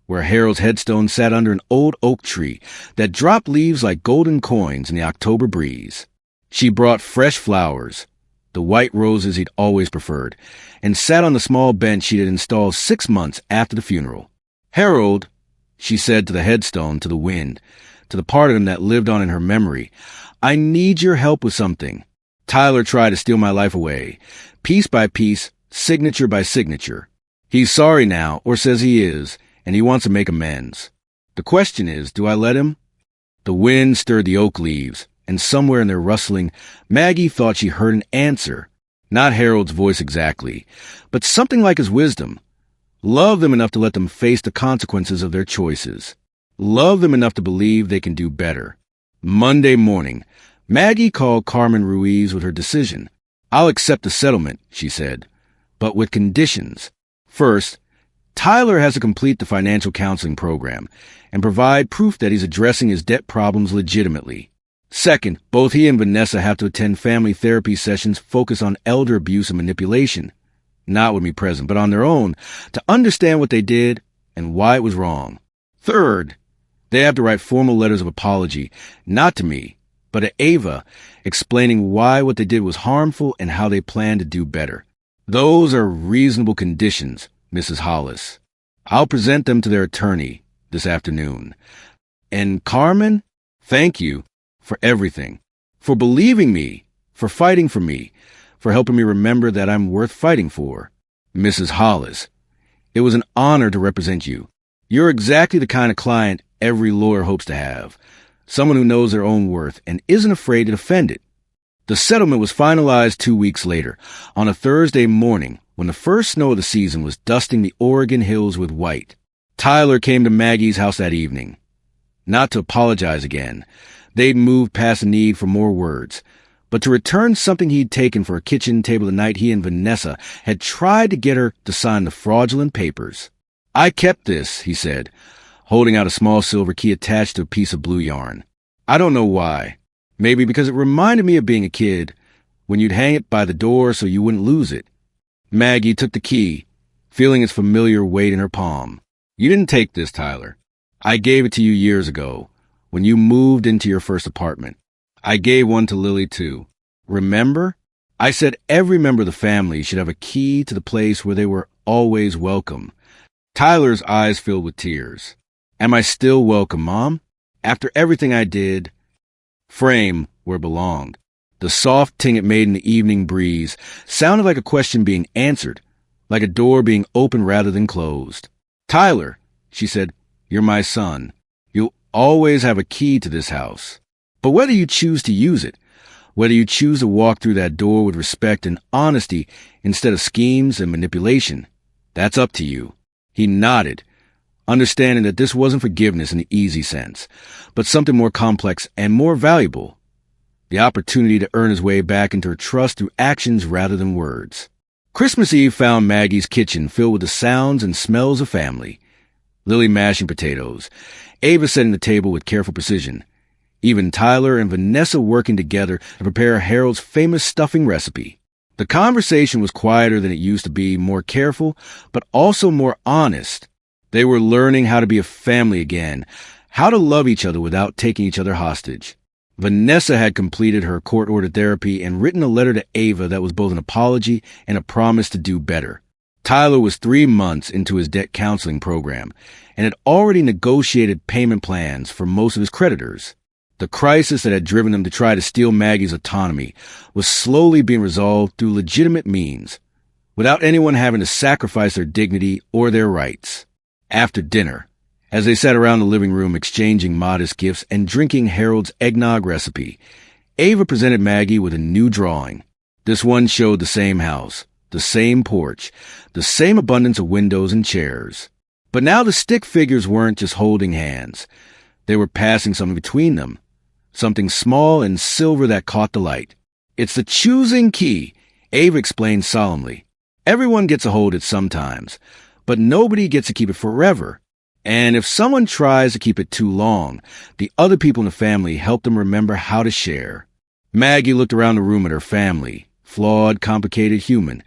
where Harold's headstone sat under an old oak tree that dropped leaves like golden coins in the October breeze. She brought fresh flowers, the white roses he'd always preferred, and sat on the small bench she had installed 6 months after the funeral. Harold, she said to the headstone, to the wind, to the part of him that lived on in her memory, I need your help with something. Tyler tried to steal my life away, piece by piece, signature by signature. He's sorry now, or says he is, and he wants to make amends. The question is, do I let him? The wind stirred the oak leaves, and somewhere in their rustling, Maggie thought she heard an answer. Not Harold's voice exactly, but something like his wisdom. Love them enough to let them face the consequences of their choices. Love them enough to believe they can do better. Monday morning, Maggie called Carmen Ruiz with her decision. I'll accept the settlement, she said, but with conditions. First, Tyler has to complete the financial counseling program and provide proof that he's addressing his debt problems legitimately. Second, both he and Vanessa have to attend family therapy sessions focused on elder abuse and manipulation. not with me present, but on their own, to understand what they did and why it was wrong. Third, they have to write formal letters of apology, not to me, but to Ava, explaining why what they did was harmful and how they plan to do better. Those are reasonable conditions, Mrs. Hollis. I'll present them to their attorney this afternoon. And Carmen, thank you for everything, for believing me, for fighting for me, for helping me remember that I'm worth fighting for. Mrs. Hollis, it was an honor to represent you. You're exactly the kind of client every lawyer hopes to have, someone who knows their own worth and isn't afraid to defend it. The settlement was finalized 2 weeks later, on a Thursday morning when the first snow of the season was dusting the Oregon hills with white. Tyler came to Maggie's house that evening. Not to apologize again. They'd moved past the need for more words, but to return something he'd taken for a kitchen table the night he and Vanessa had tried to get her to sign the fraudulent papers. I kept this, he said, holding out a small silver key attached to a piece of blue yarn. I don't know why. Maybe because it reminded me of being a kid, when you'd hang it by the door so you wouldn't lose it. Maggie took the key, feeling its familiar weight in her palm. You didn't take this, Tyler. I gave it to you years ago, when you moved into your first apartment. I gave one to Lily, too. Remember? I said every member of the family should have a key to the place where they were always welcome. Tyler's eyes filled with tears. Am I still welcome, Mom? After everything I did, frame where it belonged. The soft ting it made in the evening breeze sounded like a question being answered, like a door being opened rather than closed. Tyler, she said, you're my son. You'll always have a key to this house. But whether you choose to use it, whether you choose to walk through that door with respect and honesty instead of schemes and manipulation, that's up to you. He nodded, understanding that this wasn't forgiveness in the easy sense, but something more complex and more valuable. The opportunity to earn his way back into her trust through actions rather than words. Christmas Eve found Maggie's kitchen filled with the sounds and smells of family. Lily mashing potatoes, Ava setting the table with careful precision, even Tyler and Vanessa working together to prepare Harold's famous stuffing recipe. The conversation was quieter than it used to be, more careful, but also more honest. They were learning how to be a family again, how to love each other without taking each other hostage. Vanessa had completed her court-ordered therapy and written a letter to Ava that was both an apology and a promise to do better. Tyler was 3 months into his debt counseling program and had already negotiated payment plans for most of his creditors. The crisis that had driven them to try to steal Maggie's autonomy was slowly being resolved through legitimate means, without anyone having to sacrifice their dignity or their rights. After dinner, as they sat around the living room exchanging modest gifts and drinking Harold's eggnog recipe, Ava presented Maggie with a new drawing. This one showed the same house, the same porch, the same abundance of windows and chairs. But now the stick figures weren't just holding hands. They were passing something between them, something small and silver that caught the light. It's the choosing key, Ava explained solemnly. Everyone gets a hold of it sometimes, but nobody gets to keep it forever. And if someone tries to keep it too long, the other people in the family help them remember how to share. Maggie looked around the room at her family, flawed, complicated human,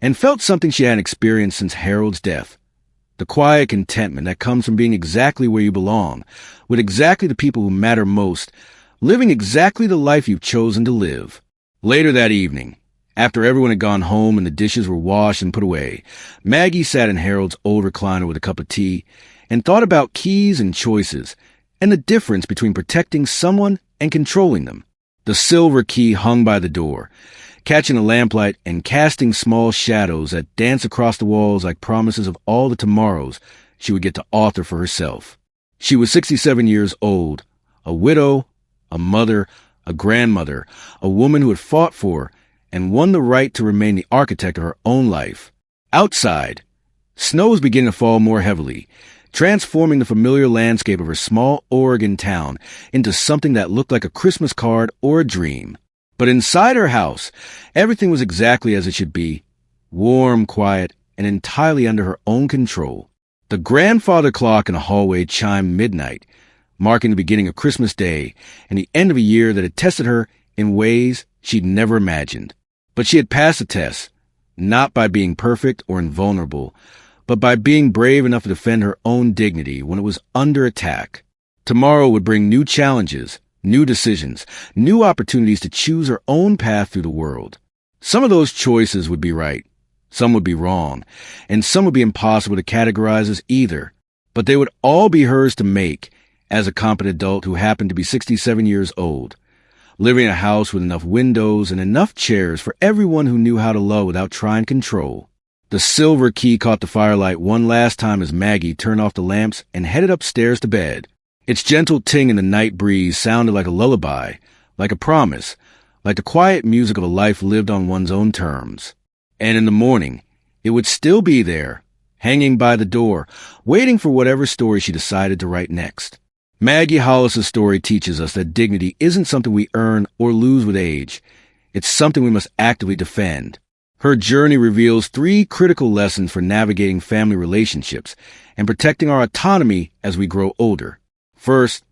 and felt something she hadn't experienced since Harold's death. The quiet contentment that comes from being exactly where you belong, with exactly the people who matter most, living exactly the life you've chosen to live. Later that evening, after everyone had gone home and the dishes were washed and put away, Maggie sat in Harold's old recliner with a cup of tea and thought about keys and choices, and the difference between protecting someone and controlling them. The silver key hung by the door, catching the lamplight and casting small shadows that danced across the walls like promises of all the tomorrows she would get to author for herself. She was 67 years old, a widow, a mother, a grandmother, a woman who had fought for and won the right to remain the architect of her own life. Outside, snow was beginning to fall more heavily, transforming the familiar landscape of her small Oregon town into something that looked like a Christmas card or a dream. But inside her house, everything was exactly as it should be, warm, quiet, and entirely under her own control. The grandfather clock in the hallway chimed midnight, marking the beginning of Christmas Day and the end of a year that had tested her in ways she'd never imagined. But she had passed the test, not by being perfect or invulnerable, but by being brave enough to defend her own dignity when it was under attack. Tomorrow would bring new challenges, new decisions, new opportunities to choose her own path through the world. Some of those choices would be right, some would be wrong, and some would be impossible to categorize as either. But they would all be hers to make as a competent adult who happened to be 67 years old, living in a house with enough windows and enough chairs for everyone who knew how to love without trying to control. The silver key caught the firelight one last time as Maggie turned off the lamps and headed upstairs to bed. Its gentle ting in the night breeze sounded like a lullaby, like a promise, like the quiet music of a life lived on one's own terms. And in the morning, it would still be there, hanging by the door, waiting for whatever story she decided to write next. Maggie Hollis's story teaches us that dignity isn't something we earn or lose with age. It's something we must actively defend. Her journey reveals 3 critical lessons for navigating family relationships and protecting our autonomy as we grow older. First,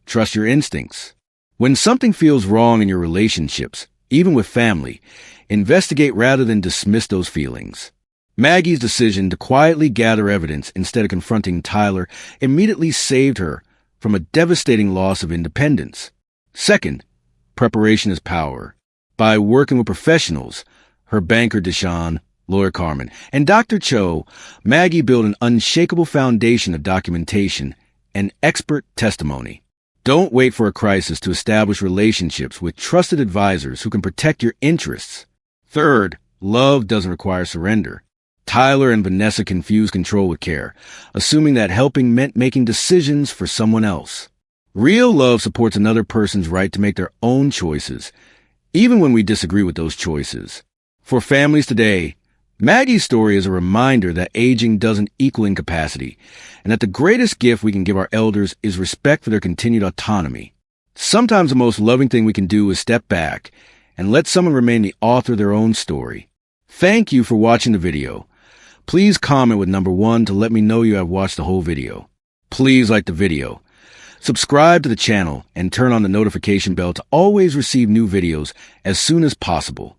trust your instincts. When something feels wrong in your relationships, even with family, investigate rather than dismiss those feelings. Maggie's decision to quietly gather evidence instead of confronting Tyler immediately saved her from a devastating loss of independence. Second, preparation is power. By working with professionals, her banker Deshawn, lawyer Carmen, and Dr. Cho, Maggie built an unshakable foundation of documentation and expert testimony. Don't wait for a crisis to establish relationships with trusted advisors who can protect your interests. Third, love doesn't require surrender. Tyler and Vanessa confused control with care, assuming that helping meant making decisions for someone else. Real love supports another person's right to make their own choices, even when we disagree with those choices. For families today, Maggie's story is a reminder that aging doesn't equal incapacity, and that the greatest gift we can give our elders is respect for their continued autonomy. Sometimes the most loving thing we can do is step back and let someone remain the author of their own story. Thank you for watching the video. Please comment with number 1 to let me know you have watched the whole video. Please like the video. Subscribe to the channel and turn on the notification bell to always receive new videos as soon as possible.